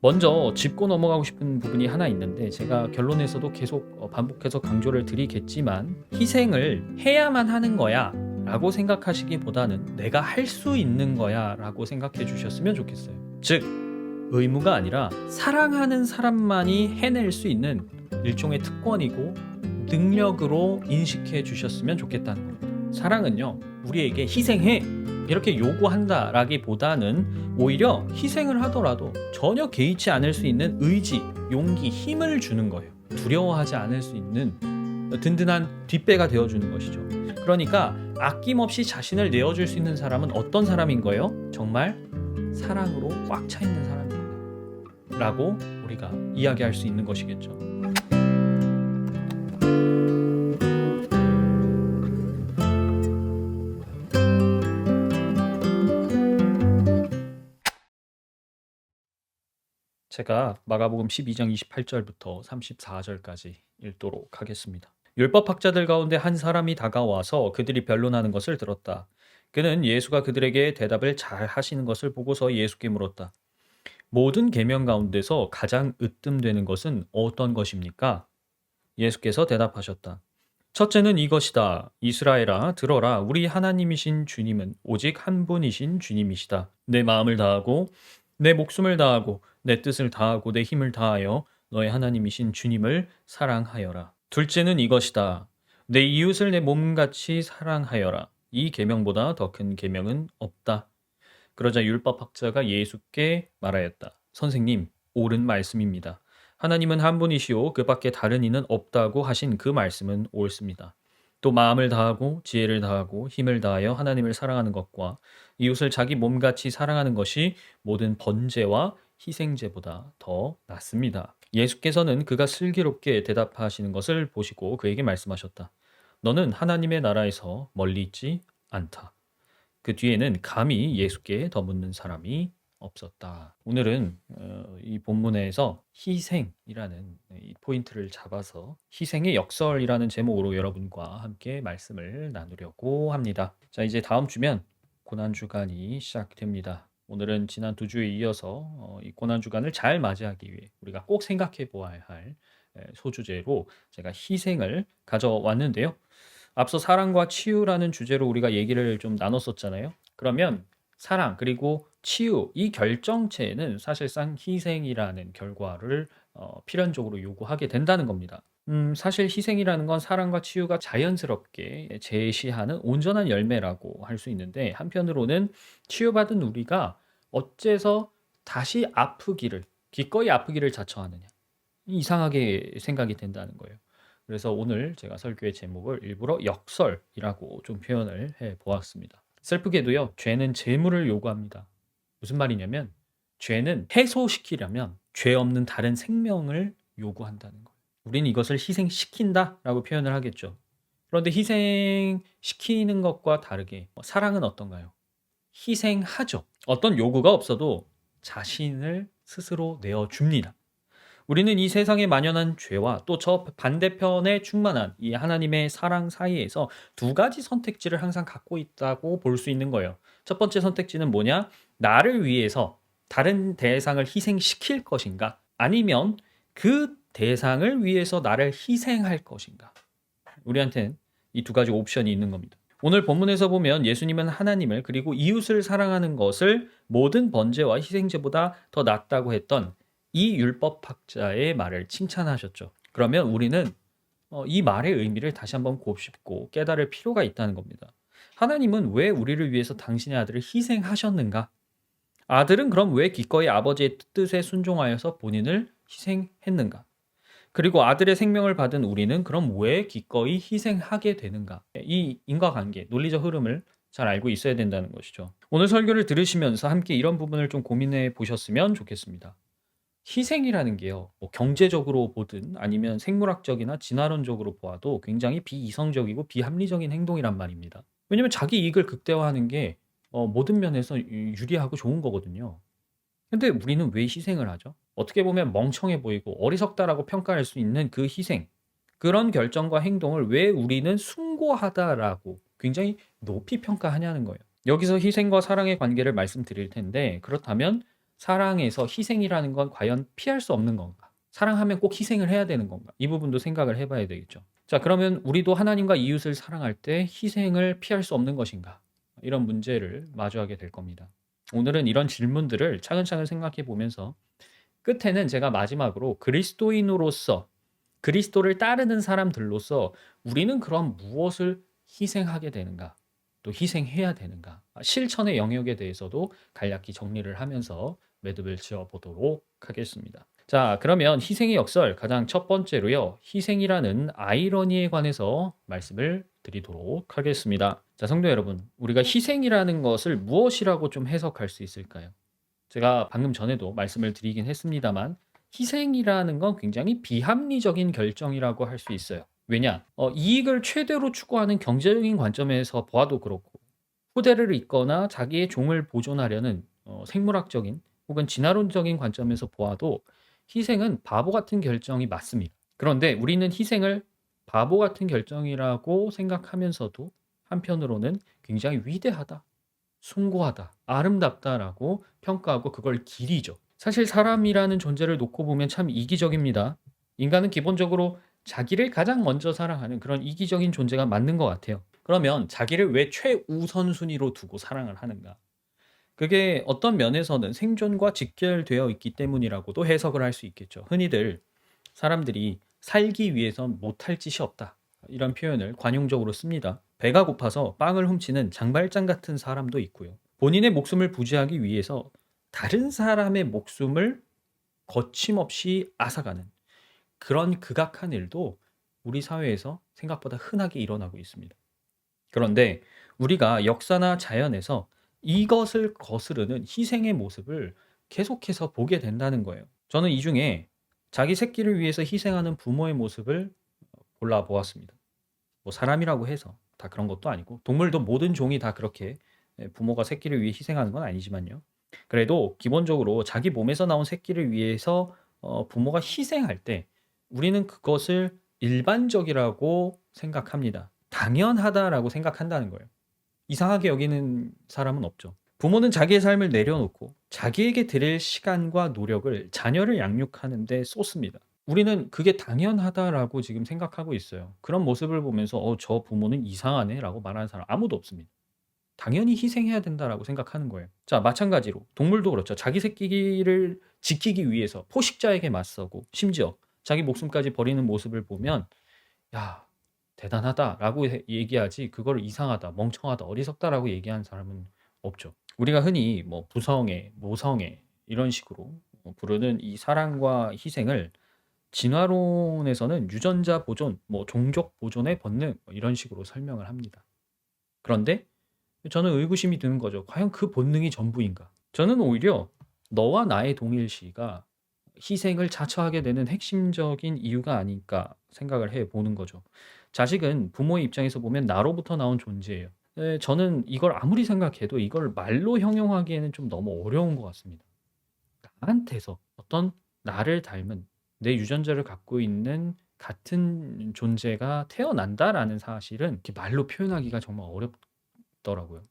먼저 짚고 넘어가고 싶은 부분이 하나 있는데 제가 결론에서도 계속 반복해서 강조를 드리겠지만 희생을 해야만 하는 거야 라고 생각하시기보다는 내가 할 수 있는 거야 라고 생각해 주셨으면 좋겠어요. 즉 의무가 아니라 사랑하는 사람만이 해낼 수 있는 일종의 특권이고 능력으로 인식해 주셨으면 좋겠다는 겁니다. 사랑은요 우리에게 희생해 이렇게 요구한다라기보다는 오히려 희생을 하더라도 전혀 개의치 않을 수 있는 의지, 용기, 힘을 주는 거예요. 두려워하지 않을 수 있는 든든한 뒷배가 되어주는 것이죠. 그러니까 아낌없이 자신을 내어줄 수 있는 사람은 어떤 사람인 거예요? 정말 사랑으로 꽉 차 있는 사람입니다. 라고 우리가 이야기할 수 있는 것이겠죠. 제가 마가복음 12장 28절부터 34절까지 읽도록 하겠습니다. 율법학자들 가운데 한 사람이 다가와서 그들이 변론하는 것을 들었다. 그는 예수가 그들에게 대답을 잘 하시는 것을 보고서 예수께 물었다. 모든 계명 가운데서 가장 으뜸되는 것은 어떤 것입니까? 예수께서 대답하셨다. 첫째는 이것이다. 이스라엘아, 들어라. 우리 하나님이신 주님은 오직 한 분이신 주님이시다. 내 마음을 다하고 내 목숨을 다하고 내 뜻을 다하고 내 힘을 다하여 너의 하나님이신 주님을 사랑하여라. 둘째는 이것이다. 내 이웃을 내 몸같이 사랑하여라. 이 계명보다 더 큰 계명은 없다. 그러자 율법학자가 예수께 말하였다. 선생님, 옳은 말씀입니다. 하나님은 한 분이시오 그 밖에 다른 이는 없다고 하신 그 말씀은 옳습니다. 또 마음을 다하고 지혜를 다하고 힘을 다하여 하나님을 사랑하는 것과 이웃을 자기 몸같이 사랑하는 것이 모든 번제와 희생제보다 더 낫습니다. 예수께서는 그가 슬기롭게 대답하시는 것을 보시고 그에게 말씀하셨다. 너는 하나님의 나라에서 멀리 있지 않다. 그 뒤에는 감히 예수께 더 묻는 사람이 없었다. 오늘은 이 본문에서 희생이라는 이 포인트를 잡아서 희생의 역설이라는 제목으로 여러분과 함께 말씀을 나누려고 합니다. 자, 이제 다음 주면 고난주간이 시작됩니다. 오늘은 지난 두 주에 이어서 이 고난주간을 잘 맞이하기 위해 우리가 꼭 생각해 보아야 할 소주제로 제가 희생을 가져왔는데요. 앞서 사랑과 치유라는 주제로 우리가 얘기를 좀 나눴었잖아요. 그러면 사랑 그리고 치유 이 결정체는 사실상 희생이라는 결과를 필연적으로 요구하게 된다는 겁니다. 사실 희생이라는 건 사랑과 치유가 자연스럽게 제시하는 온전한 열매라고 할 수 있는데 한편으로는 치유받은 우리가 어째서 다시 아프기를 기꺼이 아프기를 자처하느냐 이상하게 생각이 된다는 거예요. 그래서 오늘 제가 설교의 제목을 일부러 역설이라고 좀 표현을 해 보았습니다. 슬프게도요, 죄는 재물을 요구합니다. 무슨 말이냐면, 죄는 해소시키려면 죄 없는 다른 생명을 요구한다는 거예요. 우리는 이것을 희생시킨다라고 표현을 하겠죠. 그런데 희생시키는 것과 다르게 사랑은 어떤가요? 희생하죠. 어떤 요구가 없어도 자신을 스스로 내어줍니다. 우리는 이 세상에 만연한 죄와 또 저 반대편에 충만한 이 하나님의 사랑 사이에서 두 가지 선택지를 항상 갖고 있다고 볼 수 있는 거예요. 첫 번째 선택지는 뭐냐? 나를 위해서 다른 대상을 희생시킬 것인가? 아니면 그 대상을 위해서 나를 희생할 것인가? 우리한테는 이 두 가지 옵션이 있는 겁니다. 오늘 본문에서 보면 예수님은 하나님을 그리고 이웃을 사랑하는 것을 모든 번제와 희생제보다 더 낫다고 했던 이 율법학자의 말을 칭찬하셨죠. 그러면 우리는 이 말의 의미를 다시 한번 곱씹고 깨달을 필요가 있다는 겁니다. 하나님은 왜 우리를 위해서 당신의 아들을 희생하셨는가? 아들은 그럼 왜 기꺼이 아버지의 뜻에 순종하여서 본인을 희생했는가? 그리고 아들의 생명을 받은 우리는 그럼 왜 기꺼이 희생하게 되는가? 이 인과관계, 논리적 흐름을 잘 알고 있어야 된다는 것이죠. 오늘 설교를 들으시면서 함께 이런 부분을 좀 고민해 보셨으면 좋겠습니다. 희생이라는 게요, 뭐 경제적으로 보든 아니면 생물학적이나 진화론적으로 보아도 굉장히 비이성적이고 비합리적인 행동이란 말입니다. 왜냐면 자기 이익을 극대화하는 게 모든 면에서 유리하고 좋은 거거든요. 근데 우리는 왜 희생을 하죠? 어떻게 보면 멍청해 보이고 어리석다라고 평가할 수 있는 그 희생, 그런 결정과 행동을 왜 우리는 숭고하다라고 굉장히 높이 평가하냐는 거예요. 여기서 희생과 사랑의 관계를 말씀드릴 텐데 그렇다면 사랑에서 희생이라는 건 과연 피할 수 없는 건가? 사랑하면 꼭 희생을 해야 되는 건가? 이 부분도 생각을 해 봐야 되겠죠. 자, 그러면 우리도 하나님과 이웃을 사랑할 때 희생을 피할 수 없는 것인가? 이런 문제를 마주하게 될 겁니다. 오늘은 이런 질문들을 차근차근 생각해 보면서 끝에는 제가 마지막으로 그리스도인으로서 그리스도를 따르는 사람들로서 우리는 그럼 무엇을 희생하게 되는가? 또 희생해야 되는가? 실천의 영역에 대해서도 간략히 정리를 하면서 매듭을 지어 보도록 하겠습니다. 자, 그러면 희생의 역설 가장 첫 번째로요. 희생이라는 아이러니에 관해서 말씀을 드리도록 하겠습니다. 자, 성도 여러분, 우리가 희생이라는 것을 무엇이라고 좀 해석할 수 있을까요? 제가 방금 전에도 말씀을 드리긴 했습니다만 희생이라는 건 굉장히 비합리적인 결정이라고 할 수 있어요. 왜냐? 이익을 최대로 추구하는 경제적인 관점에서 보아도 그렇고 후대를 잇거나 자기의 종을 보존하려는 생물학적인 혹은 진화론적인 관점에서 보아도 희생은 바보 같은 결정이 맞습니다. 그런데 우리는 희생을 바보 같은 결정이라고 생각하면서도 한편으로는 굉장히 위대하다, 숭고하다, 아름답다라고 평가하고 그걸 기리죠. 사실 사람이라는 존재를 놓고 보면 참 이기적입니다. 인간은 기본적으로 자기를 가장 먼저 사랑하는 그런 이기적인 존재가 맞는 것 같아요. 그러면 자기를 왜 최우선순위로 두고 사랑을 하는가? 그게 어떤 면에서는 생존과 직결되어 있기 때문이라고도 해석을 할 수 있겠죠. 흔히들 사람들이 살기 위해선 못할 짓이 없다. 이런 표현을 관용적으로 씁니다. 배가 고파서 빵을 훔치는 장발장 같은 사람도 있고요. 본인의 목숨을 부지하기 위해서 다른 사람의 목숨을 거침없이 앗아가는 그런 극악한 일도 우리 사회에서 생각보다 흔하게 일어나고 있습니다. 그런데 우리가 역사나 자연에서 이것을 거스르는 희생의 모습을 계속해서 보게 된다는 거예요. 저는 이 중에 자기 새끼를 위해서 희생하는 부모의 모습을 골라 보았습니다. 뭐 사람이라고 해서 다 그런 것도 아니고 동물도 모든 종이 다 그렇게 부모가 새끼를 위해 희생하는 건 아니지만요. 그래도 기본적으로 자기 몸에서 나온 새끼를 위해서 부모가 희생할 때 우리는 그것을 일반적이라고 생각합니다. 당연하다라고 생각한다는 거예요. 이상하게 여기는 사람은 없죠. 부모는 자기의 삶을 내려놓고 자기에게 드릴 시간과 노력을 자녀를 양육하는 데 쏟습니다. 우리는 그게 당연하다라고 지금 생각하고 있어요. 그런 모습을 보면서 저 부모는 이상하네라고 말하는 사람 아무도 없습니다. 당연히 희생해야 된다라고 생각하는 거예요. 자, 마찬가지로 동물도 그렇죠. 자기 새끼를 지키기 위해서 포식자에게 맞서고 심지어 자기 목숨까지 버리는 모습을 보면 야, 대단하다라고 얘기하지 그걸 이상하다, 멍청하다, 어리석다라고 얘기하는 사람은 없죠. 우리가 흔히 뭐 부성애, 모성애 이런 식으로 부르는 이 사랑과 희생을 진화론에서는 유전자 보존, 뭐 종족 보존의 본능 뭐 이런 식으로 설명을 합니다. 그런데 저는 의구심이 드는 거죠. 과연 그 본능이 전부인가? 저는 오히려 너와 나의 동일시가 희생을 자처하게 되는 핵심적인 이유가 아닐까 생각을 해 보는 거죠. 자식은 부모의 입장에서 보면 나로부터 나온 존재예요. 저는 이걸 아무리 생각해도 이걸 말로 형용하기에는 좀 너무 어려운 것 같습니다. 나한테서 어떤 나를 닮은 내 유전자를 갖고 있는 같은 존재가 태어난다라는 사실은 이렇게 말로 표현하기가 정말 어렵더라고요.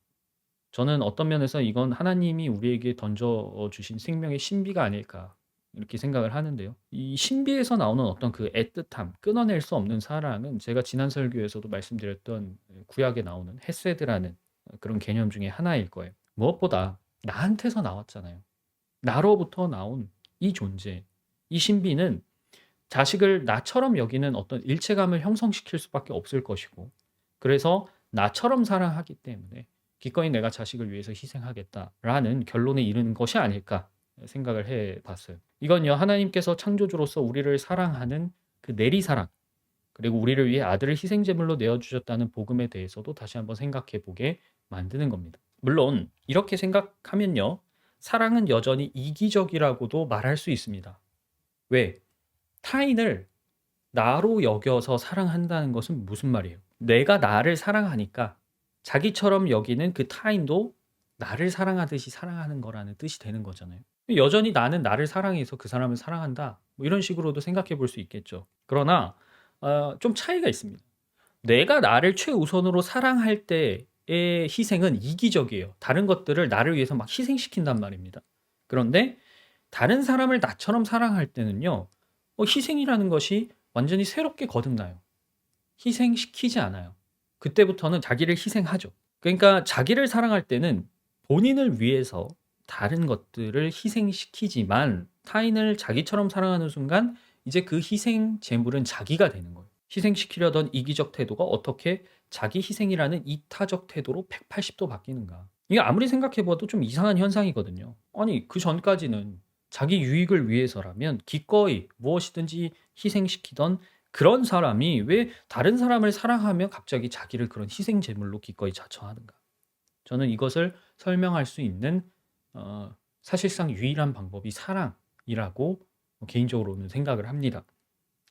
저는 어떤 면에서 이건 하나님이 우리에게 던져 주신 생명의 신비가 아닐까 이렇게 생각을 하는데요. 이 신비에서 나오는 어떤 그 애틋함, 끊어낼 수 없는 사랑은 제가 지난 설교에서도 말씀드렸던 구약에 나오는 헤세드라는 그런 개념 중에 하나일 거예요. 무엇보다 나한테서 나왔잖아요. 나로부터 나온 이 존재, 이 신비는 자식을 나처럼 여기는 어떤 일체감을 형성시킬 수밖에 없을 것이고, 그래서 나처럼 사랑하기 때문에 기꺼이 내가 자식을 위해서 희생하겠다라는 결론에 이르는 것이 아닐까 생각을 해 봤어요. 이건요, 하나님께서 창조주로서 우리를 사랑하는 그 내리사랑, 그리고 우리를 위해 아들을 희생제물로 내어주셨다는 복음에 대해서도 다시 한번 생각해 보게 만드는 겁니다. 물론, 이렇게 생각하면요, 사랑은 여전히 이기적이라고도 말할 수 있습니다. 왜? 타인을 나로 여겨서 사랑한다는 것은 무슨 말이에요? 내가 나를 사랑하니까 자기처럼 여기는 그 타인도 나를 사랑하듯이 사랑하는 거라는 뜻이 되는 거잖아요. 여전히 나는 나를 사랑해서 그 사람을 사랑한다. 뭐 이런 식으로도 생각해 볼 수 있겠죠. 그러나 좀 차이가 있습니다. 내가 나를 최우선으로 사랑할 때의 희생은 이기적이에요. 다른 것들을 나를 위해서 막 희생시킨단 말입니다. 그런데 다른 사람을 나처럼 사랑할 때는요. 희생이라는 것이 완전히 새롭게 거듭나요. 희생시키지 않아요. 그때부터는 자기를 희생하죠. 그러니까 자기를 사랑할 때는 본인을 위해서 다른 것들을 희생시키지만 타인을 자기처럼 사랑하는 순간 이제 그 희생 제물은 자기가 되는 거예요. 희생시키려던 이기적 태도가 어떻게 자기 희생이라는 이타적 태도로 180도 바뀌는가. 이게 아무리 생각해 봐도 좀 이상한 현상이거든요. 아니 그 전까지는 자기 유익을 위해서라면 기꺼이 무엇이든지 희생시키던 그런 사람이 왜 다른 사람을 사랑하며 갑자기 자기를 그런 희생 제물로 기꺼이 자처하는가? 저는 이것을 설명할 수 있는 사실상 유일한 방법이 사랑이라고 개인적으로는 생각을 합니다.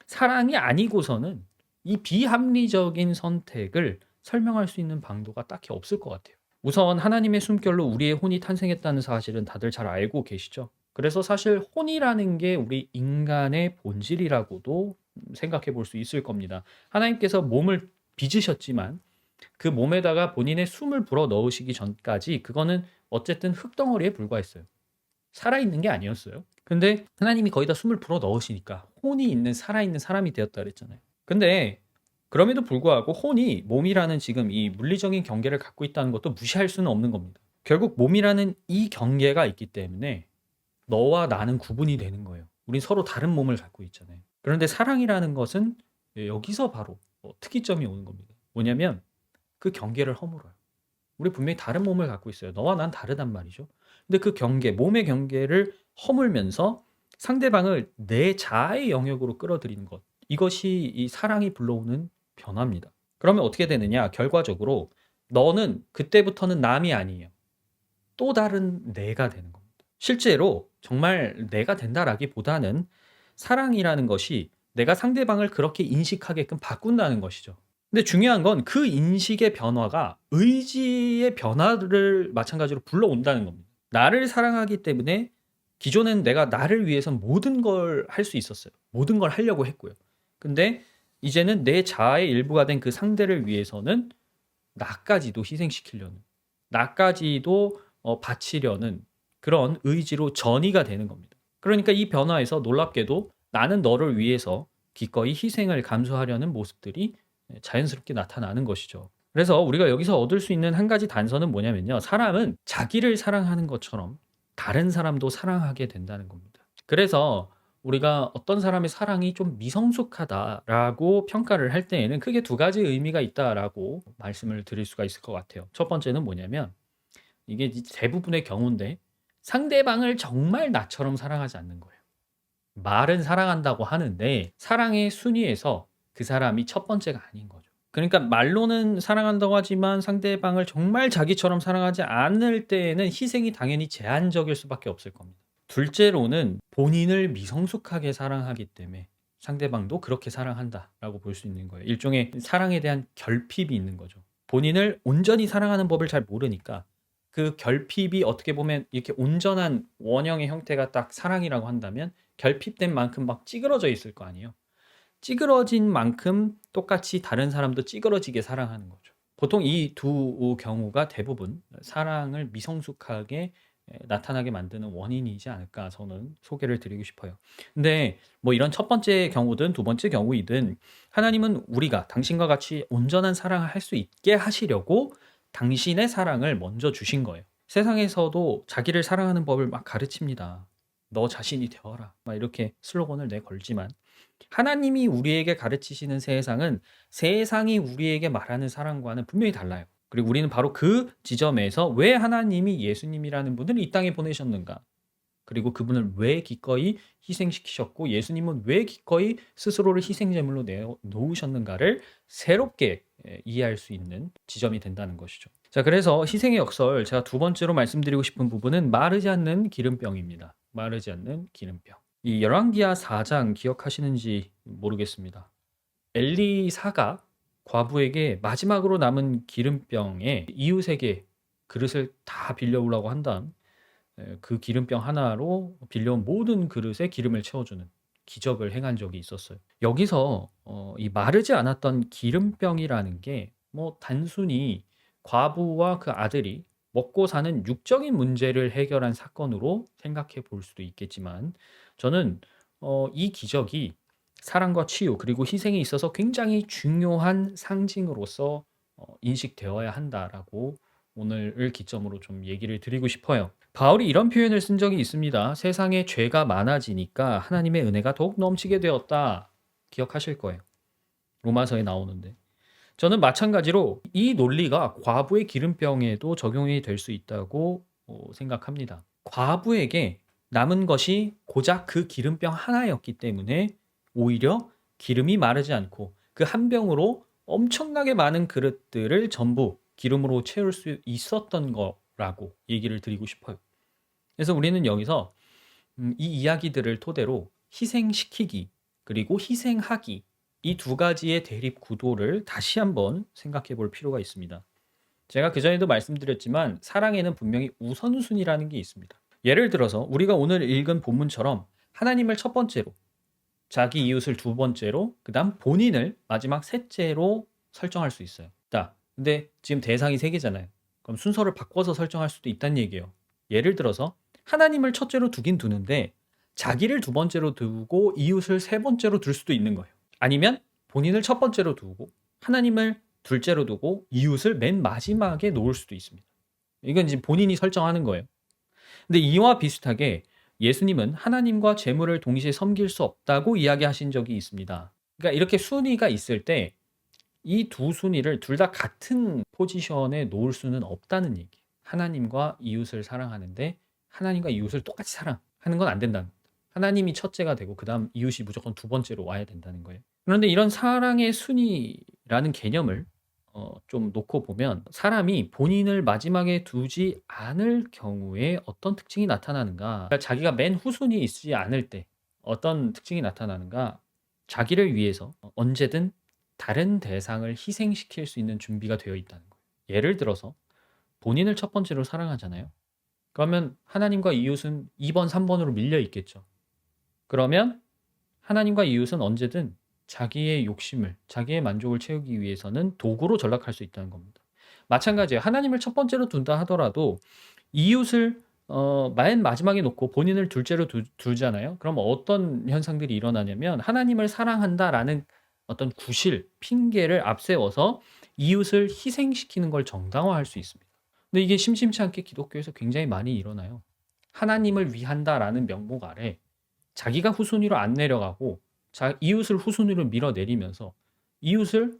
사랑이 아니고서는 이 비합리적인 선택을 설명할 수 있는 방도가 딱히 없을 것 같아요. 우선 하나님의 숨결로 우리의 혼이 탄생했다는 사실은 다들 잘 알고 계시죠? 그래서 사실 혼이라는 게 우리 인간의 본질이라고도 생각해 볼 수 있을 겁니다. 하나님께서 몸을 빚으셨지만 그 몸에다가 본인의 숨을 불어 넣으시기 전까지 그거는 어쨌든 흙덩어리에 불과했어요. 살아있는 게 아니었어요. 근데 하나님이 거기다 숨을 불어 넣으시니까 혼이 있는 살아있는 사람이 되었다 그랬잖아요. 근데 그럼에도 불구하고 혼이 몸이라는 지금 이 물리적인 경계를 갖고 있다는 것도 무시할 수는 없는 겁니다. 결국 몸이라는 이 경계가 있기 때문에 너와 나는 구분이 되는 거예요. 우린 서로 다른 몸을 갖고 있잖아요. 그런데 사랑이라는 것은 여기서 바로 특이점이 오는 겁니다. 뭐냐면 그 경계를 허물어요. 우리 분명히 다른 몸을 갖고 있어요. 너와 난 다르단 말이죠. 근데 그 경계, 몸의 경계를 허물면서 상대방을 내 자아의 영역으로 끌어들이는 것. 이것이 이 사랑이 불러오는 변화입니다. 그러면 어떻게 되느냐? 결과적으로 너는 그때부터는 남이 아니에요. 또 다른 내가 되는 겁니다. 실제로 정말 내가 된다라기보다는 사랑이라는 것이 내가 상대방을 그렇게 인식하게끔 바꾼다는 것이죠. 근데 중요한 건 그 인식의 변화가 의지의 변화를 마찬가지로 불러온다는 겁니다. 나를 사랑하기 때문에 기존에는 내가 나를 위해서 모든 걸 할 수 있었어요. 모든 걸 하려고 했고요. 근데 이제는 내 자아의 일부가 된 그 상대를 위해서는 나까지도 희생시키려는, 나까지도 바치려는 그런 의지로 전이가 되는 겁니다. 그러니까 이 변화에서 놀랍게도 나는 너를 위해서 기꺼이 희생을 감수하려는 모습들이 자연스럽게 나타나는 것이죠. 그래서 우리가 여기서 얻을 수 있는 한 가지 단서는 뭐냐면요. 사람은 자기를 사랑하는 것처럼 다른 사람도 사랑하게 된다는 겁니다. 그래서 우리가 어떤 사람의 사랑이 좀 미성숙하다라고 평가를 할 때에는 크게 두 가지 의미가 있다라고 말씀을 드릴 수가 있을 것 같아요. 첫 번째는 뭐냐면 이게 대부분의 경우인데 상대방을 정말 나처럼 사랑하지 않는 거예요. 말은 사랑한다고 하는데 사랑의 순위에서 그 사람이 첫 번째가 아닌 거죠. 그러니까 말로는 사랑한다고 하지만 상대방을 정말 자기처럼 사랑하지 않을 때에는 희생이 당연히 제한적일 수밖에 없을 겁니다. 둘째로는 본인을 미성숙하게 사랑하기 때문에 상대방도 그렇게 사랑한다라고 볼 수 있는 거예요. 일종의 사랑에 대한 결핍이 있는 거죠. 본인을 온전히 사랑하는 법을 잘 모르니까 그 결핍이 어떻게 보면 이렇게 온전한 원형의 형태가 딱 사랑이라고 한다면 결핍된 만큼 막 찌그러져 있을 거 아니에요. 찌그러진 만큼 똑같이 다른 사람도 찌그러지게 사랑하는 거죠. 보통 이 두 경우가 대부분 사랑을 미성숙하게 나타나게 만드는 원인이지 않을까 저는 소개를 드리고 싶어요. 근데 뭐 이런 첫 번째 경우든 두 번째 경우이든 하나님은 우리가 당신과 같이 온전한 사랑을 할 수 있게 하시려고 당신의 사랑을 먼저 주신 거예요. 세상에서도 자기를 사랑하는 법을 막 가르칩니다. 너 자신이 되어라. 막 이렇게 슬로건을 내걸지만 하나님이 우리에게 가르치시는 세상은 세상이 우리에게 말하는 사랑과는 분명히 달라요. 그리고 우리는 바로 그 지점에서 왜 하나님이 예수님이라는 분을 이 땅에 보내셨는가? 그리고 그분을 왜 기꺼이 희생시키셨고 예수님은 왜 기꺼이 스스로를 희생제물로 놓으셨는가를 새롭게 이해할 수 있는 지점이 된다는 것이죠. 자, 그래서 희생의 역설 제가 두 번째로 말씀드리고 싶은 부분은 마르지 않는 기름병입니다. 마르지 않는 기름병. 이 열왕기하 4장 기억하시는지 모르겠습니다. 엘리사가 과부에게 마지막으로 남은 기름병에 이웃에게 그릇을 다 빌려오라고 한 다음 그 기름병 하나로 빌려온 모든 그릇에 기름을 채워주는 기적을 행한 적이 있었어요. 여기서 이 마르지 않았던 기름병이라는 게 뭐 단순히 과부와 그 아들이 먹고 사는 육적인 문제를 해결한 사건으로 생각해 볼 수도 있겠지만 저는 이 기적이 사랑과 치유 그리고 희생에 있어서 굉장히 중요한 상징으로서 인식되어야 한다라고 오늘을 기점으로 좀 얘기를 드리고 싶어요. 바울이 이런 표현을 쓴 적이 있습니다. 세상에 죄가 많아지니까 하나님의 은혜가 더욱 넘치게 되었다. 기억하실 거예요. 로마서에 나오는데. 저는 마찬가지로 이 논리가 과부의 기름병에도 적용이 될 수 있다고 생각합니다. 과부에게 남은 것이 고작 그 기름병 하나였기 때문에 오히려 기름이 마르지 않고 그 한 병으로 엄청나게 많은 그릇들을 전부 기름으로 채울 수 있었던 거라고 얘기를 드리고 싶어요. 그래서 우리는 여기서 이 이야기들을 토대로 희생시키기 그리고 희생하기 이 두 가지의 대립 구도를 다시 한번 생각해 볼 필요가 있습니다. 제가 그전에도 말씀드렸지만 사랑에는 분명히 우선순위라는 게 있습니다. 예를 들어서 우리가 오늘 읽은 본문처럼 하나님을 첫 번째로, 자기 이웃을 두 번째로, 그 다음 본인을 마지막 셋째로 설정할 수 있어요. 자, 근데 지금 대상이 세 개잖아요. 그럼 순서를 바꿔서 설정할 수도 있다는 얘기예요. 예를 들어서 하나님을 첫째로 두긴 두는데 자기를 두 번째로 두고 이웃을 세 번째로 둘 수도 있는 거예요. 아니면 본인을 첫 번째로 두고 하나님을 둘째로 두고 이웃을 맨 마지막에 놓을 수도 있습니다. 이건 지금 본인이 설정하는 거예요. 근데 이와 비슷하게 예수님은 하나님과 재물을 동시에 섬길 수 없다고 이야기하신 적이 있습니다. 그러니까 이렇게 순위가 있을 때 이 두 순위를 둘 다 같은 포지션에 놓을 수는 없다는 얘기예요. 하나님과 이웃을 사랑하는데 하나님과 이웃을 똑같이 사랑하는 건 안 된다는 겁니다. 하나님이 첫째가 되고 그다음 이웃이 무조건 두 번째로 와야 된다는 거예요. 그런데 이런 사랑의 순위라는 개념을 좀 놓고 보면 사람이 본인을 마지막에 두지 않을 경우에 어떤 특징이 나타나는가? 그러니까 자기가 맨 후순위에 있지 않을 때 어떤 특징이 나타나는가? 자기를 위해서 언제든 다른 대상을 희생시킬 수 있는 준비가 되어 있다는 거예요. 예를 들어서 본인을 첫 번째로 사랑하잖아요. 그러면 하나님과 이웃은 2번, 3번으로 밀려 있겠죠. 그러면 하나님과 이웃은 언제든 자기의 욕심을, 자기의 만족을 채우기 위해서는 도구로 전락할 수 있다는 겁니다. 마찬가지예요. 하나님을 첫 번째로 둔다 하더라도 이웃을 맨 마지막에 놓고 본인을 둘째로 두잖아요. 그럼 어떤 현상들이 일어나냐면 하나님을 사랑한다라는 어떤 구실, 핑계를 앞세워서 이웃을 희생시키는 걸 정당화할 수 있습니다. 근데 이게 심심치 않게 기독교에서 굉장히 많이 일어나요. 하나님을 위한다라는 명목 아래 자기가 후순위로 안 내려가고 이웃을 후순위로 밀어내리면서 이웃을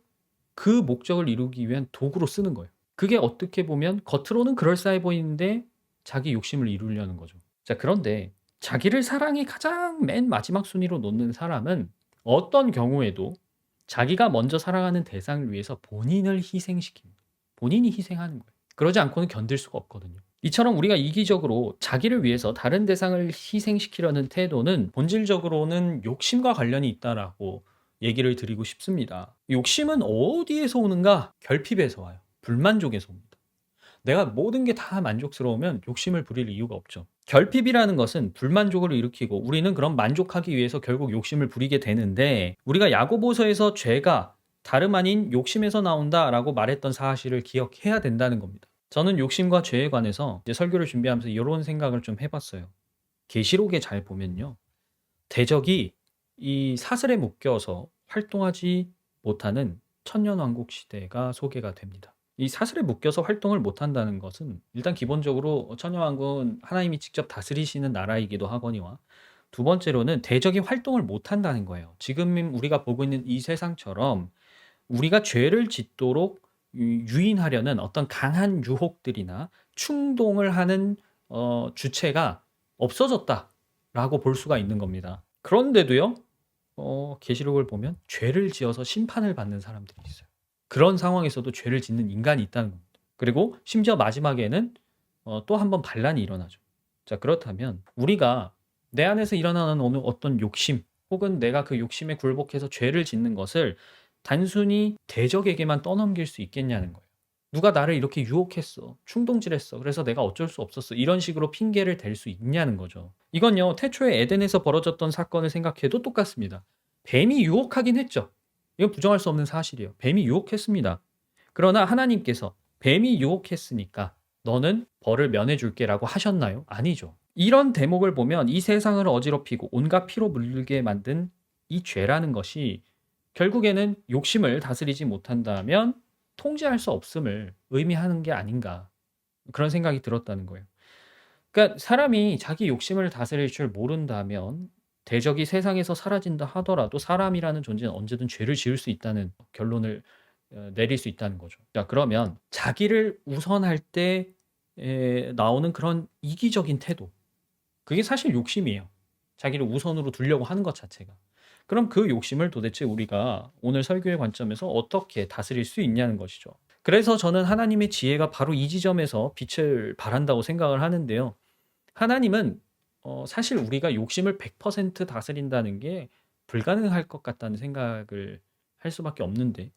그 목적을 이루기 위한 도구로 쓰는 거예요. 그게 어떻게 보면 겉으로는 그럴싸해 보이는데 자기 욕심을 이루려는 거죠. 자, 그런데 자기를 사랑이 가장 맨 마지막 순위로 놓는 사람은 어떤 경우에도 자기가 먼저 사랑하는 대상을 위해서 본인을 희생시킵니다. 본인이 희생하는 거예요. 그러지 않고는 견딜 수가 없거든요. 이처럼 우리가 이기적으로 자기를 위해서 다른 대상을 희생시키려는 태도는 본질적으로는 욕심과 관련이 있다라고 얘기를 드리고 싶습니다. 욕심은 어디에서 오는가? 결핍에서 와요. 불만족에서 옵니다. 내가 모든 게 다 만족스러우면 욕심을 부릴 이유가 없죠. 결핍이라는 것은 불만족을 일으키고 우리는 그럼 만족하기 위해서 결국 욕심을 부리게 되는데 우리가 야고보서에서 죄가 다름 아닌 욕심에서 나온다라고 말했던 사실을 기억해야 된다는 겁니다. 저는 욕심과 죄에 관해서 이제 설교를 준비하면서 이런 생각을 좀 해봤어요. 계시록에 잘 보면요. 대적이 이 사슬에 묶여서 활동하지 못하는 천년왕국 시대가 소개가 됩니다. 이 사슬에 묶여서 활동을 못한다는 것은 일단 기본적으로 천년왕국은 하나님이 직접 다스리시는 나라이기도 하거니와 두 번째로는 대적이 활동을 못한다는 거예요. 지금 우리가 보고 있는 이 세상처럼 우리가 죄를 짓도록 유인하려는 어떤 강한 유혹들이나 충동을 하는 주체가 없어졌다라고 볼 수가 있는 겁니다. 그런데도요, 계시록을 보면 죄를 지어서 심판을 받는 사람들이 있어요. 그런 상황에서도 죄를 짓는 인간이 있다는 겁니다. 그리고 심지어 마지막에는 또 한 번 반란이 일어나죠. 자, 그렇다면 우리가 내 안에서 일어나는 어떤 욕심 혹은 내가 그 욕심에 굴복해서 죄를 짓는 것을 단순히 대적에게만 떠넘길 수 있겠냐는 거예요. 누가 나를 이렇게 유혹했어. 충동질했어. 그래서 내가 어쩔 수 없었어. 이런 식으로 핑계를 댈 수 있냐는 거죠. 이건요, 태초에 에덴에서 벌어졌던 사건을 생각해도 똑같습니다. 뱀이 유혹하긴 했죠. 이건 부정할 수 없는 사실이에요. 뱀이 유혹했습니다. 그러나 하나님께서 뱀이 유혹했으니까 너는 벌을 면해줄게라고 하셨나요? 아니죠. 이런 대목을 보면 이 세상을 어지럽히고 온갖 피로 물들게 만든 이 죄라는 것이 결국에는 욕심을 다스리지 못한다면 통제할 수 없음을 의미하는 게 아닌가. 그런 생각이 들었다는 거예요. 그러니까 사람이 자기 욕심을 다스릴 줄 모른다면 대적이 세상에서 사라진다 하더라도 사람이라는 존재는 언제든 죄를 지을 수 있다는 결론을 내릴 수 있다는 거죠. 자, 그러면 자기를 우선할 때 나오는 그런 이기적인 태도. 그게 사실 욕심이에요. 자기를 우선으로 두려고 하는 것 자체가. 그럼 그 욕심을 도대체 우리가 오늘 설교의 관점에서 어떻게 다스릴 수 있냐는 것이죠. 그래서 저는 하나님의 지혜가 바로 이 지점에서 빛을 발한다고 생각을 하는데요. 하나님은 사실 우리가 욕심을 100% 다스린다는 게 불가능할 것 같다는 생각을 할 수밖에 없는데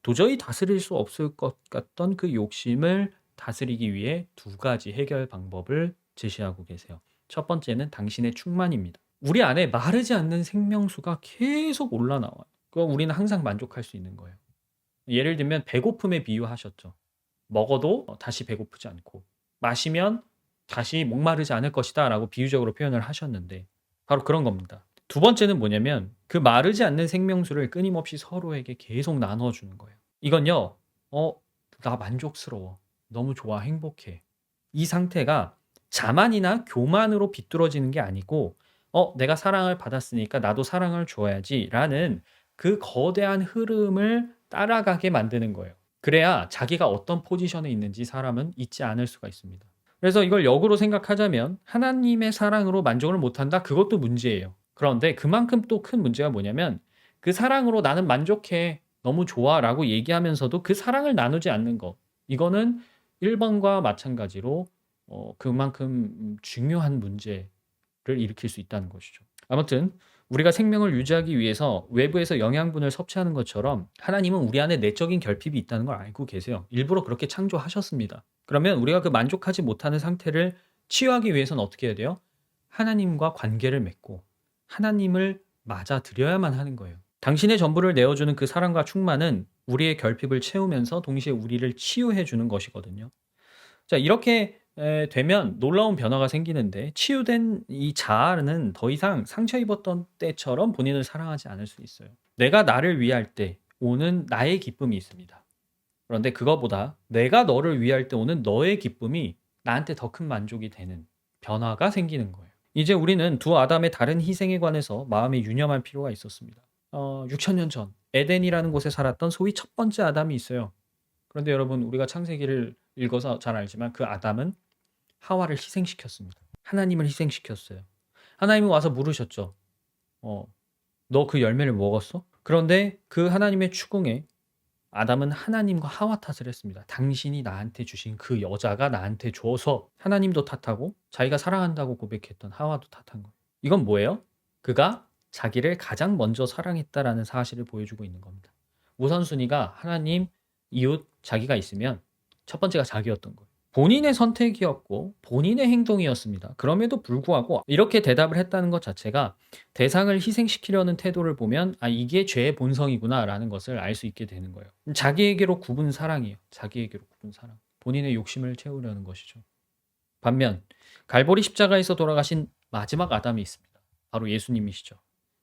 도저히 다스릴 수 없을 것 같던 그 욕심을 다스리기 위해 두 가지 해결 방법을 제시하고 계세요. 첫 번째는 당신의 충만입니다. 우리 안에 마르지 않는 생명수가 계속 올라나와요. 그럼 우리는 항상 만족할 수 있는 거예요. 예를 들면 배고픔에 비유하셨죠. 먹어도 다시 배고프지 않고 마시면 다시 목마르지 않을 것이다 라고 비유적으로 표현을 하셨는데 바로 그런 겁니다. 두 번째는 뭐냐면 그 마르지 않는 생명수를 끊임없이 서로에게 계속 나눠주는 거예요. 이건요, 나 만족스러워. 너무 좋아. 행복해. 이 상태가 자만이나 교만으로 비뚤어지는 게 아니고 내가 사랑을 받았으니까 나도 사랑을 줘야지 라는 그 거대한 흐름을 따라가게 만드는 거예요. 그래야 자기가 어떤 포지션에 있는지 사람은 잊지 않을 수가 있습니다. 그래서 이걸 역으로 생각하자면 하나님의 사랑으로 만족을 못한다? 그것도 문제예요. 그런데 그만큼 또 큰 문제가 뭐냐면 그 사랑으로 나는 만족해. 너무 좋아 라고 얘기하면서도 그 사랑을 나누지 않는 것. 이거는 1번과 마찬가지로 그만큼 중요한 문제를 일으킬 수 있다는 것이죠. 아무튼 우리가 생명을 유지하기 위해서 외부에서 영양분을 섭취하는 것처럼 하나님은 우리 안에 내적인 결핍이 있다는 걸 알고 계세요. 일부러 그렇게 창조하셨습니다. 그러면 우리가 그 만족하지 못하는 상태를 치유하기 위해서는 어떻게 해야 돼요? 하나님과 관계를 맺고 하나님을 맞아들여야만 하는 거예요. 당신의 전부를 내어주는 그 사랑과 충만은 우리의 결핍을 채우면서 동시에 우리를 치유해 주는 것이거든요. 자, 이렇게 되면 놀라운 변화가 생기는데 치유된 이 자아는 더 이상 상처 입었던 때처럼 본인을 사랑하지 않을 수 있어요. 내가 나를 위할 때 오는 나의 기쁨이 있습니다. 그런데 그거보다 내가 너를 위할 때 오는 너의 기쁨이 나한테 더 큰 만족이 되는 변화가 생기는 거예요. 이제 우리는 두 아담의 다른 희생에 관해서 마음에 유념할 필요가 있었습니다. 6,000년 전 에덴이라는 곳에 살았던 소위 첫 번째 아담이 있어요. 그런데 여러분 우리가 창세기를 읽어서 잘 알지만 그 아담은 하와를 희생시켰습니다. 하나님을 희생시켰어요. 하나님은 와서 물으셨죠. 너 그 열매를 먹었어? 그런데 그 하나님의 추궁에 아담은 하나님과 하와 탓을 했습니다. 당신이 나한테 주신 그 여자가 나한테 줘서 하나님도 탓하고 자기가 사랑한다고 고백했던 하와도 탓한 거예요. 이건 뭐예요? 그가 자기를 가장 먼저 사랑했다라는 사실을 보여주고 있는 겁니다. 우선순위가 하나님, 이웃, 자기가 있으면 첫 번째가 자기였던 거예요. 본인의 선택이었고 본인의 행동이었습니다. 그럼에도 불구하고 이렇게 대답을 했다는 것 자체가 대상을 희생시키려는 태도를 보면 이게 죄의 본성이구나라는 것을 알 수 있게 되는 거예요. 자기에게로 굽은 사랑이에요. 자기에게로 굽은 사랑. 본인의 욕심을 채우려는 것이죠. 반면 갈보리 십자가에서 돌아가신 마지막 아담이 있습니다. 바로 예수님이시죠.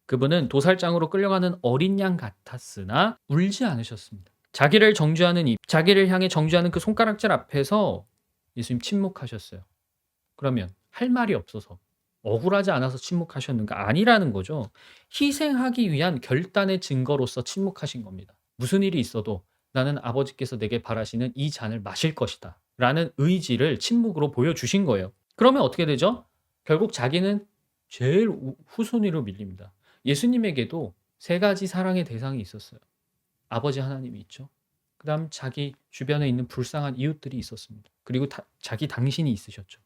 그분은 도살장으로 끌려가는 어린 양 같았으나 울지 않으셨습니다. 자기를 정죄하는 자기를 향해 정죄하는 그 손가락질 앞에서 예수님 침묵하셨어요. 그러면 할 말이 없어서 억울하지 않아서 침묵하셨는가? 아니라는 거죠. 희생하기 위한 결단의 증거로서 침묵하신 겁니다. 무슨 일이 있어도 나는 아버지께서 내게 바라시는 이 잔을 마실 것이다. 라는 의지를 침묵으로 보여주신 거예요. 그러면 어떻게 되죠? 결국 자기는 제일 후순위로 밀립니다. 예수님에게도 세 가지 사랑의 대상이 있었어요. 아버지 하나님이 있죠. 그 다음 자기 주변에 있는 불쌍한 이웃들이 있었습니다. 그리고 자기 당신이 있으셨죠.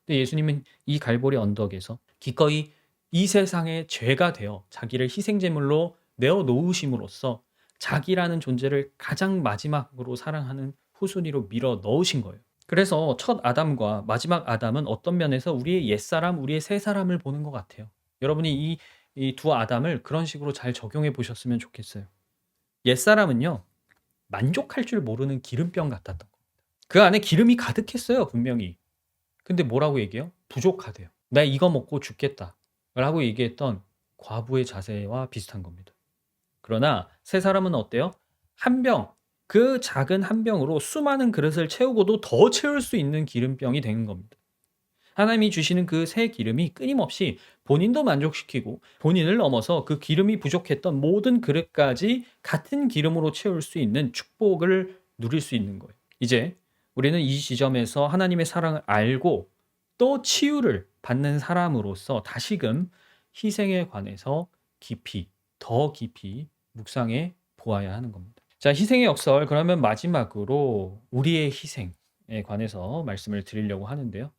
근데 예수님은 이 갈보리 언덕에서 기꺼이 이 세상의 죄가 되어 자기를 희생제물로 내어놓으심으로써 자기라는 존재를 가장 마지막으로 사랑하는 후순위로 밀어 넣으신 거예요. 그래서 첫 아담과 마지막 아담은 어떤 면에서 우리의 옛사람, 우리의 새사람을 보는 것 같아요. 여러분이 이 두 아담을 그런 식으로 잘 적용해 보셨으면 좋겠어요. 옛사람은요, 만족할 줄 모르는 기름병 같았던 겁니다. 그 안에 기름이 가득했어요, 분명히. 근데 뭐라고 얘기해요? 부족하대요. "나 이거 먹고 죽겠다."라고 얘기했던 과부의 자세와 비슷한 겁니다. 그러나 세 사람은 어때요? 한 병, 그 작은 한 병으로 수많은 그릇을 채우고도 더 채울 수 있는 기름병이 되는 겁니다. 하나님이 주시는 그 새 기름이 끊임없이 본인도 만족시키고 본인을 넘어서 그 기름이 부족했던 모든 그릇까지 같은 기름으로 채울 수 있는 축복을 누릴 수 있는 거예요. 이제 우리는 이 지점에서 하나님의 사랑을 알고 또 치유를 받는 사람으로서 다시금 희생에 관해서 깊이, 더 깊이 묵상해 보아야 하는 겁니다. 자, 희생의 역설, 그러면 마지막으로 우리의 희생에 관해서 말씀을 드리려고 하는데요.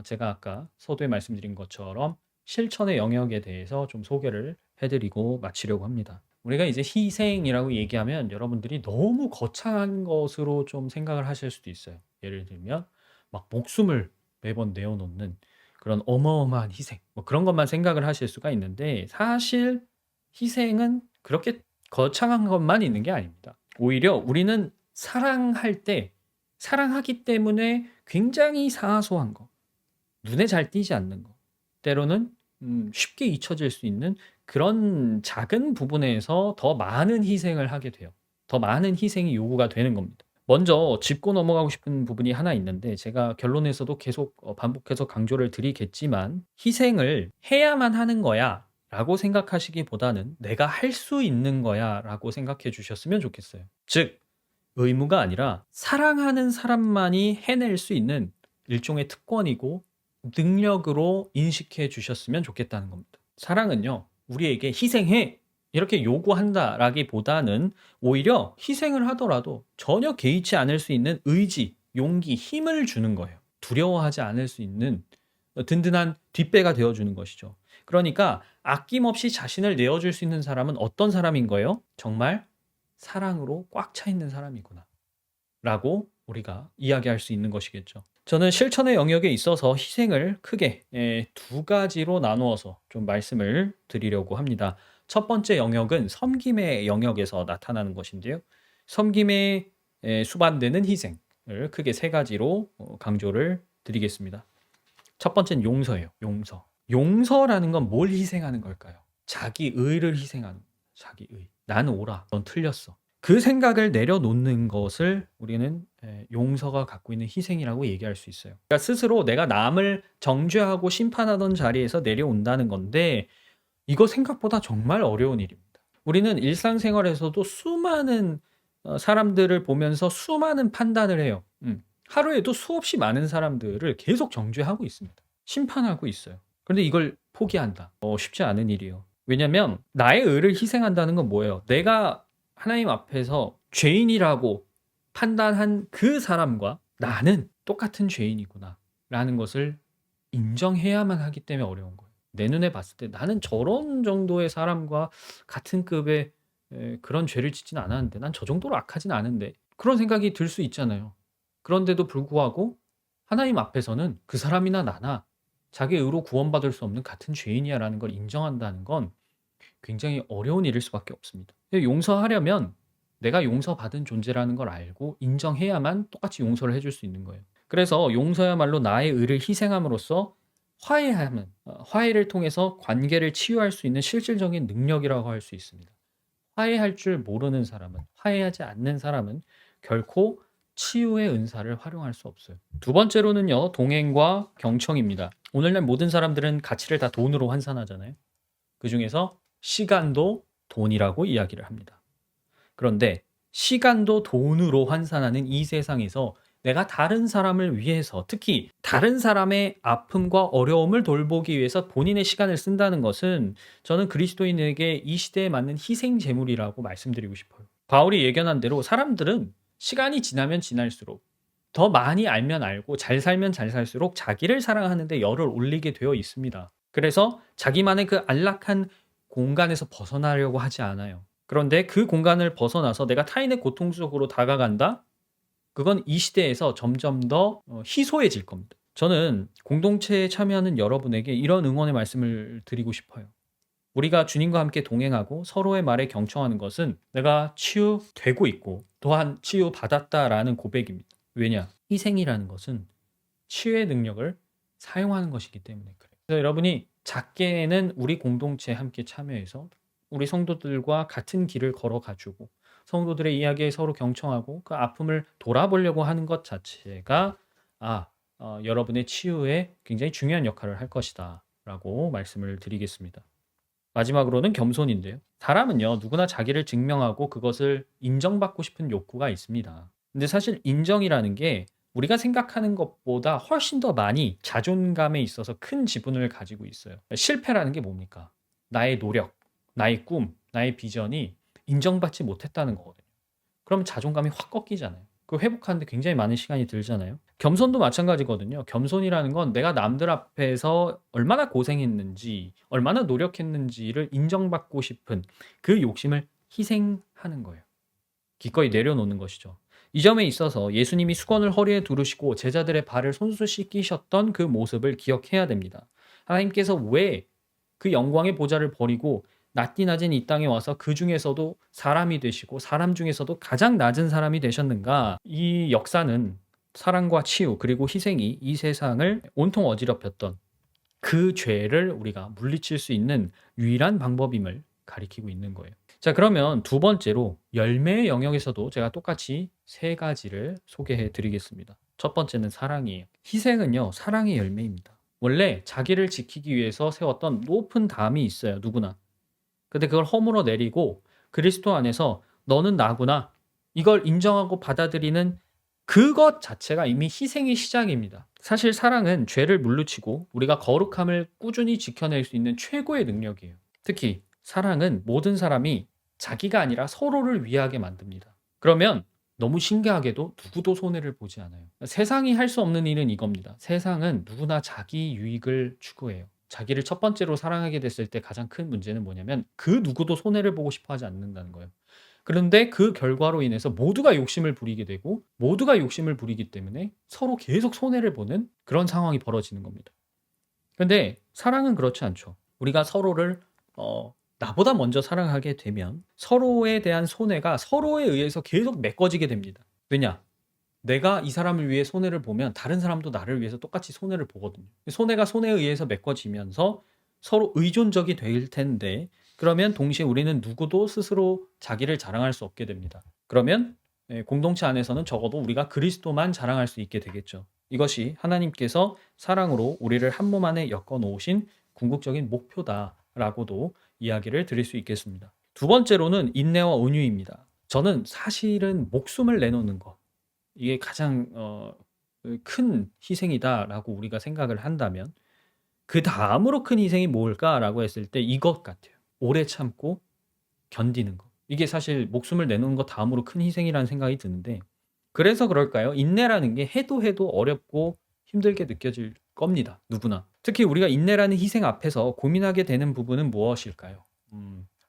제가 아까 서두에 말씀드린 것처럼 실천의 영역에 대해서 좀 소개를 해드리고 마치려고 합니다. 우리가 이제 희생이라고 얘기하면 여러분들이 너무 거창한 것으로 좀 생각을 하실 수도 있어요. 예를 들면 막 목숨을 매번 내어놓는 그런 어마어마한 희생, 뭐 그런 것만 생각을 하실 수가 있는데, 사실 희생은 그렇게 거창한 것만 있는 게 아닙니다. 오히려 우리는 사랑할 때, 사랑하기 때문에 굉장히 사소한 거, 눈에 잘 띄지 않는 거, 때로는 쉽게 잊혀질 수 있는 그런 작은 부분에서 더 많은 희생을 하게 돼요. 더 많은 희생이 요구가 되는 겁니다. 먼저 짚고 넘어가고 싶은 부분이 하나 있는데, 제가 결론에서도 계속 반복해서 강조를 드리겠지만, 희생을 해야만 하는 거야 라고 생각하시기보다는 내가 할 수 있는 거야 라고 생각해 주셨으면 좋겠어요. 즉, 의무가 아니라 사랑하는 사람만이 해낼 수 있는 일종의 특권이고 능력으로 인식해 주셨으면 좋겠다는 겁니다. 사랑은요, 우리에게 "희생해!" 이렇게 요구한다라기보다는 오히려 희생을 하더라도 전혀 개의치 않을 수 있는 의지, 용기, 힘을 주는 거예요. 두려워하지 않을 수 있는 든든한 뒷배가 되어 주는 것이죠. 그러니까 아낌없이 자신을 내어 줄 수 있는 사람은 어떤 사람인 거예요? 정말 '사랑으로 꽉 차 있는 사람이구나.' 라고 우리가 이야기할 수 있는 것이겠죠. 저는 실천의 영역에 있어서 희생을 크게 두 가지로 나누어서 좀 말씀을 드리려고 합니다. 첫 번째 영역은 섬김의 영역에서 나타나는 것인데요. 섬김에 수반되는 희생을 크게 세 가지로 강조를 드리겠습니다. 첫 번째는 용서예요. 용서. 용서라는 건 뭘 희생하는 걸까요? 자기 의를 희생하는 거예요. 자기 의. "나는 옳아. 넌 틀렸어." 그 생각을 내려놓는 것을 우리는 용서가 갖고 있는 희생이라고 얘기할 수 있어요. 그러니까 스스로 내가 남을 정죄하고 심판하던 자리에서 내려온다는 건데, 이거 생각보다 정말 어려운 일입니다. 우리는 일상생활에서도 수많은 사람들을 보면서 수많은 판단을 해요. 하루에도 수없이 많은 사람들을 계속 정죄하고 있습니다. 심판하고 있어요. 그런데 이걸 포기한다. 쉽지 않은 일이에요. 왜냐면 나의 의를 희생한다는 건 뭐예요? 내가 하나님 앞에서 죄인이라고 판단한 그 사람과 나는 똑같은 죄인이구나 라는 것을 인정해야만 하기 때문에 어려운 거예요. 내 눈에 봤을 때 나는 저런 정도의 사람과 같은 급의 그런 죄를 짓진 않았는데, 난 저 정도로 악하진 않은데, 그런 생각이 들 수 있잖아요. 그런데도 불구하고 하나님 앞에서는 그 사람이나 나나 자기 의로 구원받을 수 없는 같은 죄인이야라는 걸 인정한다는 건 굉장히 어려운 일일 수밖에 없습니다. 용서하려면 내가 용서받은 존재라는 걸 알고 인정해야만 똑같이 용서를 해줄 수 있는 거예요. 그래서 용서야말로 나의 의를 희생함으로써 화해하는, 화해를 통해서 관계를 치유할 수 있는 실질적인 능력이라고 할 수 있습니다. 화해할 줄 모르는 사람은, 화해하지 않는 사람은 결코 치유의 은사를 활용할 수 없어요. 두 번째로는요, 동행과 경청입니다. 오늘날 모든 사람들은 가치를 다 돈으로 환산하잖아요. 그 중에서 시간도 돈이라고 이야기를 합니다. 그런데 시간도 돈으로 환산하는 이 세상에서 내가 다른 사람을 위해서, 특히 다른 사람의 아픔과 어려움을 돌보기 위해서 본인의 시간을 쓴다는 것은 저는 그리스도인에게 이 시대에 맞는 희생 제물이라고 말씀드리고 싶어요. 바울이 예견한 대로 사람들은 시간이 지나면 지날수록, 더 많이 알면 알고 잘 살면 잘 살수록 자기를 사랑하는 데 열을 올리게 되어 있습니다. 그래서 자기만의 그 안락한 공간에서 벗어나려고 하지 않아요. 그런데 그 공간을 벗어나서 내가 타인의 고통 속으로 다가간다? 그건 이 시대에서 점점 더 희소해질 겁니다. 저는 공동체에 참여하는 여러분에게 이런 응원의 말씀을 드리고 싶어요. 우리가 주님과 함께 동행하고 서로의 말에 경청하는 것은 내가 치유되고 있고 또한 치유받았다라는 고백입니다. 왜냐? 희생이라는 것은 치유의 능력을 사용하는 것이기 때문에 그래요. 그래서 여러분이 작게는 우리 공동체에 함께 참여해서 우리 성도들과 같은 길을 걸어 가지고 성도들의 이야기에 서로 경청하고 그 아픔을 돌아보려고 하는 것 자체가 여러분의 치유에 굉장히 중요한 역할을 할 것이다라고 말씀을 드리겠습니다. 마지막으로는 겸손인데요. 사람은요, 누구나 자기를 증명하고 그것을 인정받고 싶은 욕구가 있습니다. 근데 사실 인정이라는 게 우리가 생각하는 것보다 훨씬 더 많이 자존감에 있어서 큰 지분을 가지고 있어요. 실패라는 게 뭡니까? 나의 노력, 나의 꿈, 나의 비전이 인정받지 못했다는 거거든요. 그러면 자존감이 확 꺾이잖아요. 그 회복하는데 굉장히 많은 시간이 들잖아요. 겸손도 마찬가지거든요. 겸손이라는 건 내가 남들 앞에서 얼마나 고생했는지, 얼마나 노력했는지를 인정받고 싶은 그 욕심을 희생하는 거예요. 기꺼이 내려놓는 것이죠. 이 점에 있어서 예수님이 수건을 허리에 두르시고 제자들의 발을 손수 씻기셨던 그 모습을 기억해야 됩니다. 하나님께서 왜 그 영광의 보좌를 버리고 낮디 낮은 이 땅에 와서 그 중에서도 사람이 되시고 사람 중에서도 가장 낮은 사람이 되셨는가? 이 역사는 사랑과 치유 그리고 희생이 이 세상을 온통 어지럽혔던 그 죄를 우리가 물리칠 수 있는 유일한 방법임을 가리키고 있는 거예요. 자, 그러면 두 번째로 열매의 영역에서도 제가 똑같이 세 가지를 소개해 드리겠습니다. 첫 번째는 사랑이에요. 희생은요, 사랑의 열매입니다. 원래 자기를 지키기 위해서 세웠던 높은 담이 있어요, 누구나. 근데 그걸 허물어 내리고 그리스도 안에서 너는 나구나. 이걸 인정하고 받아들이는 그것 자체가 이미 희생의 시작입니다. 사실 사랑은 죄를 물리치고 우리가 거룩함을 꾸준히 지켜낼 수 있는 최고의 능력이에요. 특히 사랑은 모든 사람이 자기가 아니라 서로를 위하게 만듭니다. 그러면 너무 신기하게도 누구도 손해를 보지 않아요. 세상이 할 수 없는 일은 이겁니다. 세상은 누구나 자기 유익을 추구해요. 자기를 첫 번째로 사랑하게 됐을 때 가장 큰 문제는 뭐냐면 그 누구도 손해를 보고 싶어 하지 않는다는 거예요. 그런데 그 결과로 인해서 모두가 욕심을 부리게 되고 모두가 욕심을 부리기 때문에 서로 계속 손해를 보는 그런 상황이 벌어지는 겁니다. 근데 사랑은 그렇지 않죠. 우리가 서로를 나보다 먼저 사랑하게 되면 서로에 대한 손해가 서로에 의해서 계속 메꿔지게 됩니다. 왜냐? 내가 이 사람을 위해 손해를 보면 다른 사람도 나를 위해서 똑같이 손해를 보거든요. 손해가 손해에 의해서 메꿔지면서 서로 의존적이 될 텐데 그러면 동시에 우리는 누구도 스스로 자기를 자랑할 수 없게 됩니다. 그러면 공동체 안에서는 적어도 우리가 그리스도만 자랑할 수 있게 되겠죠. 이것이 하나님께서 사랑으로 우리를 한 몸 안에 엮어 놓으신 궁극적인 목표다라고도 이야기를 드릴 수 있겠습니다. 두 번째로는 인내와 온유입니다. 저는 사실은 목숨을 내놓는 것 이게 가장 큰 희생이다라고 우리가 생각을 한다면 그다음으로 큰 희생이 뭘까라고 했을 때 이것 같아요. 오래 참고 견디는 거. 이게 사실 목숨을 내놓는 것 다음으로 큰 희생이라는 생각이 드는데 그래서 그럴까요? 인내라는 게 해도 어렵고 힘들게 느껴질 겁니다. 누구나. 특히 우리가 인내라는 희생 앞에서 고민하게 되는 부분은 무엇일까요?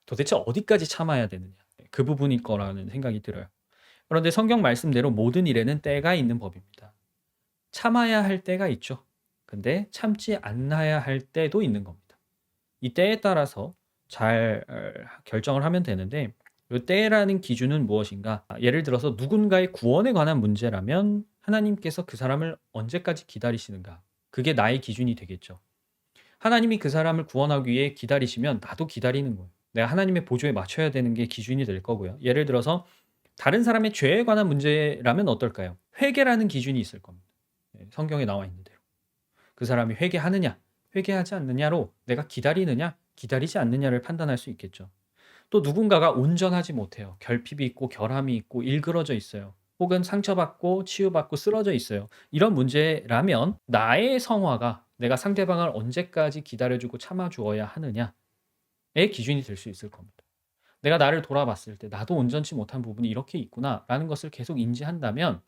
도대체 어디까지 참아야 되느냐. 그 부분일 거라는 생각이 들어요. 그런데 성경 말씀대로 모든 일에는 때가 있는 법입니다. 참아야 할 때가 있죠. 근데 참지 않아야 할 때도 있는 겁니다. 이 때에 따라서 잘 결정을 하면 되는데 이 때라는 기준은 무엇인가? 예를 들어서 누군가의 구원에 관한 문제라면 하나님께서 그 사람을 언제까지 기다리시는가? 그게 나의 기준이 되겠죠. 하나님이 그 사람을 구원하기 위해 기다리시면 나도 기다리는 거예요. 내가 하나님의 보조에 맞춰야 되는 게 기준이 될 거고요. 예를 들어서 다른 사람의 죄에 관한 문제라면 어떨까요? 회개라는 기준이 있을 겁니다. 성경에 나와 있는 대로. 그 사람이 회개하느냐, 회개하지 않느냐로 내가 기다리느냐, 기다리지 않느냐를 판단할 수 있겠죠. 또 누군가가 온전하지 못해요. 결핍이 있고 결함이 있고 일그러져 있어요. 혹은 상처받고 치유받고 쓰러져 있어요. 이런 문제라면 나의 성화가 내가 상대방을 언제까지 기다려주고 참아주어야 하느냐의 기준이 될 수 있을 겁니다. 내가 나를 돌아봤을 때 나도 온전치 못한 부분이 이렇게 있구나라는 것을 계속 인지한다면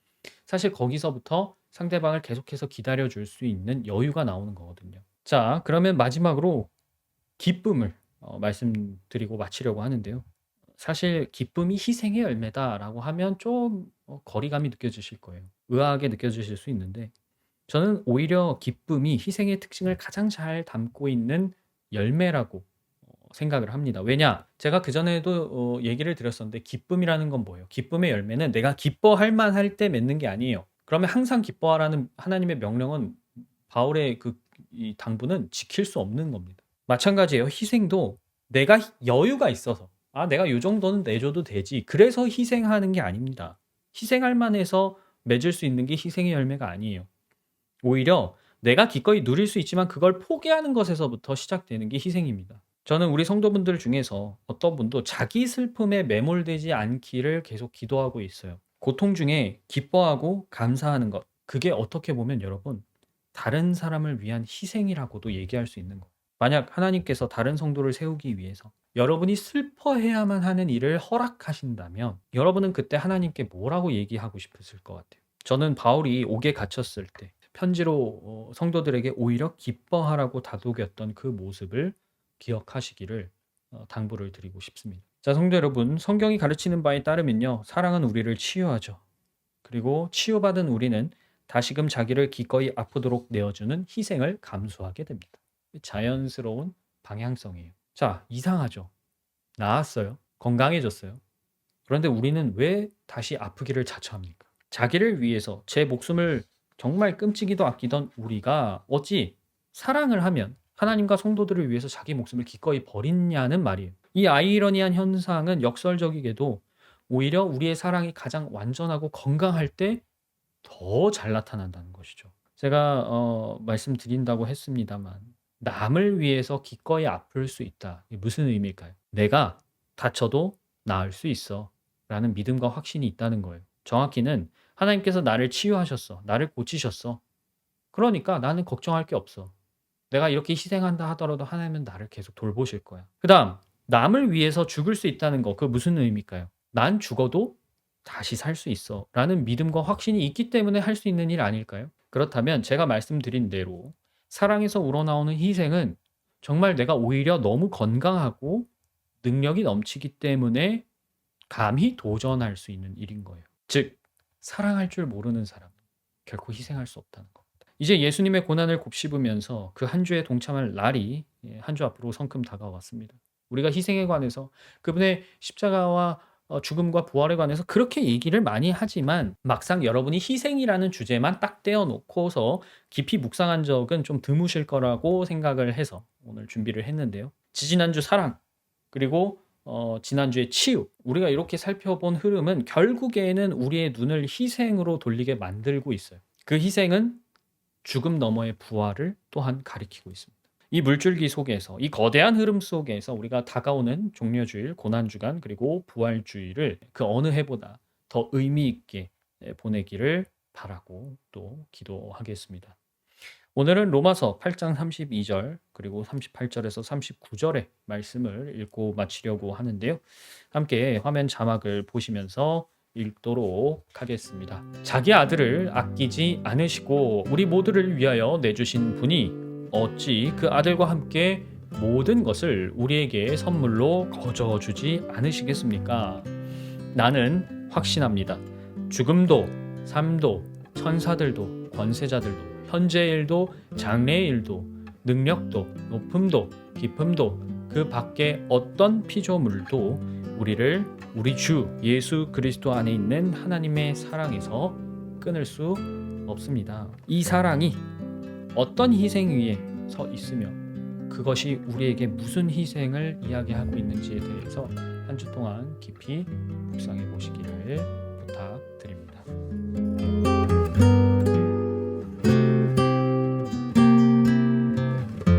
사실 거기서부터 상대방을 계속해서 기다려줄 수 있는 여유가 나오는 거거든요. 자, 그러면 마지막으로 기쁨을 말씀드리고 마치려고 하는데요. 사실 기쁨이 희생의 열매다라고 하면 좀 거리감이 느껴지실 거예요. 의아하게 느껴지실 수 있는데 저는 오히려 기쁨이 희생의 특징을 가장 잘 담고 있는 열매라고 생각을 합니다. 왜냐? 제가 그전에도 얘기를 드렸었는데 기쁨이라는 건 뭐예요? 기쁨의 열매는 내가 기뻐할 만할 때 맺는 게 아니에요. 그러면 항상 기뻐하라는 하나님의 명령은 바울의 이 당부는 지킬 수 없는 겁니다. 마찬가지예요. 희생도 내가 여유가 있어서 내가 요 정도는 내줘도 되지. 그래서 희생하는 게 아닙니다. 희생할 만해서 맺을 수 있는 게 희생의 열매가 아니에요. 오히려 내가 기꺼이 누릴 수 있지만 그걸 포기하는 것에서부터 시작되는 게 희생입니다. 저는 우리 성도분들 중에서 어떤 분도 자기 슬픔에 매몰되지 않기를 계속 기도하고 있어요. 고통 중에 기뻐하고 감사하는 것, 그게 어떻게 보면 여러분, 다른 사람을 위한 희생이라고도 얘기할 수 있는 거예요. 만약 하나님께서 다른 성도를 세우기 위해서 여러분이 슬퍼해야만 하는 일을 허락하신다면 여러분은 그때 하나님께 뭐라고 얘기하고 싶으실 것 같아요? 저는 바울이 옥에 갇혔을 때 편지로 성도들에게 오히려 기뻐하라고 다독였던 그 모습을 기억하시기를 당부를 드리고 싶습니다. 자, 성도 여러분, 성경이 가르치는 바에 따르면요, 사랑은 우리를 치유하죠. 그리고 치유받은 우리는 다시금 자기를 기꺼이 아프도록 내어주는 희생을 감수하게 됩니다. 자연스러운 방향성이에요. 자, 이상하죠. 나았어요. 건강해졌어요. 그런데 우리는 왜 다시 아프기를 자처합니까? 자기를 위해서 제 목숨을 정말 끔찍이도 아끼던 우리가 어찌 사랑을 하면 하나님과 성도들을 위해서 자기 목숨을 기꺼이 버리냐는 말이에요. 이 아이러니한 현상은 역설적이게도 오히려 우리의 사랑이 가장 완전하고 건강할 때 더 잘 나타난다는 것이죠. 제가 말씀드린다고 했습니다만 남을 위해서 기꺼이 아플 수 있다. 이게 무슨 의미일까요? 내가 다쳐도 나을 수 있어 라는 믿음과 확신이 있다는 거예요. 정확히는 하나님께서 나를 치유하셨어. 나를 고치셨어. 그러니까 나는 걱정할 게 없어. 내가 이렇게 희생한다 하더라도 하나님은 나를 계속 돌보실 거야. 그다음 남을 위해서 죽을 수 있다는 거. 그 무슨 의미일까요? 난 죽어도 다시 살 수 있어 라는 믿음과 확신이 있기 때문에 할 수 있는 일 아닐까요? 그렇다면 제가 말씀드린 대로 사랑에서 우러나오는 희생은 정말 내가 오히려 너무 건강하고 능력이 넘치기 때문에 감히 도전할 수 있는 일인 거예요. 즉 사랑할 줄 모르는 사람은 결코 희생할 수 없다는 겁니다. 이제 예수님의 고난을 곱씹으면서 그 한 주에 동참할 날이 한 주 앞으로 성큼 다가왔습니다. 우리가 희생에 관해서 그분의 십자가와 죽음과 부활에 관해서 그렇게 얘기를 많이 하지만 막상 여러분이 희생이라는 주제만 딱 떼어 놓고서 깊이 묵상한 적은 좀 드무실 거라고 생각을 해서 오늘 준비를 했는데요. 지지난주 사랑, 그리고 지난주에 치유, 우리가 이렇게 살펴본 흐름은 결국에는 우리의 눈을 희생으로 돌리게 만들고 있어요. 그 희생은 죽음 너머의 부활을 또한 가리키고 있습니다. 이 물줄기 속에서, 이 거대한 흐름 속에서 우리가 다가오는 종려주일, 고난주간, 그리고 부활주일을 그 어느 해보다 더 의미 있게 보내기를 바라고 또 기도하겠습니다. 오늘은 로마서 8장 32절 그리고 38절에서 39절의 말씀을 읽고 마치려고 하는데요. 함께 화면 자막을 보시면서 읽도록 하겠습니다. 자기 아들을 아끼지 않으시고 우리 모두를 위하여 내주신 분이 어찌 그 아들과 함께 모든 것을 우리에게 선물로 거저 주지 않으시겠습니까? 나는 확신합니다. 죽음도 삶도 천사들도 권세자들도 현재의 일도 장래의 일도 능력도 높음도 깊음도 그 밖에 어떤 피조물도 우리를 우리 주 예수 그리스도 안에 있는 하나님의 사랑에서 끊을 수 없습니다. 이 사랑이 어떤 희생 위에 서 있으며 그것이 우리에게 무슨 희생을 이야기하고 있는지에 대해서 한 주 동안 깊이 묵상해 보시기를 부탁드립니다.